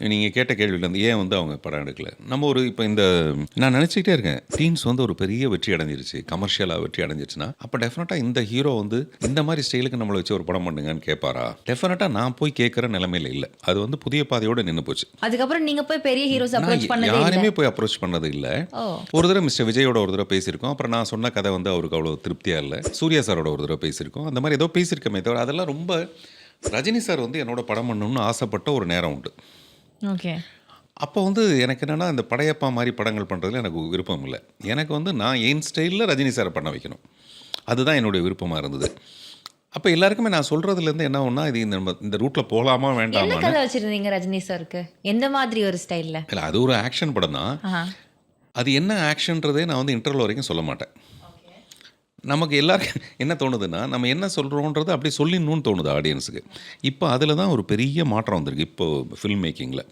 நீங்கள் கேட்ட கேள்வியிலேருந்து ஏன் வந்து அவங்க படம் எடுக்கல நம்ம ஒரு இப்போ இந்த நான் நினச்சிக்கிட்டே இருக்கேன் டீன்ஸ் வந்து ஒரு பெரிய வெற்றி அடைஞ்சிருச்சு கமர்ஷியலாக வெற்றி அடைஞ்சிருச்சுன்னா அப்போ டெஃபினட்டாக இந்த ஹீரோ வந்து இந்த மாதிரி ஸ்டைலுக்கு நம்மளை வச்சு ஒரு படம் பண்ணுங்கன்னு கேட்பாரா டெஃபினட்டாக நான் போய் கேட்குற நிலைமையில் இல்லை அது வந்து புதிய பாதையோடு நின்று போச்சு அதுக்கப்புறம் நீங்க போய் பெரிய ஹீரோஸ் நான் அப்ரோச் பண்ணதே இல்ல. யாருமே போய் அப்ரோச் பண்ணது இல்லை ஓ ஒரு தடவை மிஸ்டர் விஜயோட ஒரு தடவை பேசியிருக்கோம் அப்புறம் நான் சொன்ன கதை வந்து அவருக்கு அவ்வளோ திருப்தியாக இல்லை சூர்யா சாரோட ஒரு தடவை பேசியிருக்கோம் அந்த மாதிரி ஏதோ பேசியிருக்கமே தவிர அதெல்லாம் ரொம்ப ரஜினி சார் வந்து என்னோட படம் பண்ணணும்னு ஆசைப்பட்ட ஒரு நேரம் உண்டு ஓகே அப்போ வந்து எனக்கு என்னென்னா இந்த படையப்பா மாதிரி படங்கள் பண்ணுறதுல எனக்கு விருப்பம் இல்லை எனக்கு வந்து நான் என் ஸ்டைலில் ரஜினி சாரை பண்ண வைக்கணும் அதுதான் என்னுடைய விருப்பமாக இருந்தது அப்போ எல்லாருக்குமே நான் சொல்கிறதுலேருந்து என்ன ஒன்றா இது இந்த ரூட்டில் போகலாமா என்ன வேண்டாமான்னு கதை வச்சிருந்தீங்க ரஜினி சாருக்கு எந்த மாதிரி ஒரு ஸ்டைல்ல? இல்லை அது ஒரு ஆக்ஷன் படம் தான் அது என்ன ஆக்ஷன்றதே நான் வந்து இன்டர்வல் வரைக்கும் சொல்ல மாட்டேன் நமக்கு எல்லாருக்கும் என்ன தோணுதுன்னா நம்ம என்ன சொல்கிறோன்றது அப்படி சொல்லிடணும்னு தோணுது ஆடியன்ஸுக்கு இப்போ அதில் தான் ஒரு பெரிய மாற்றம் வந்திருக்கு இப்போ ஃபில்ம் மேக்கிங்கில்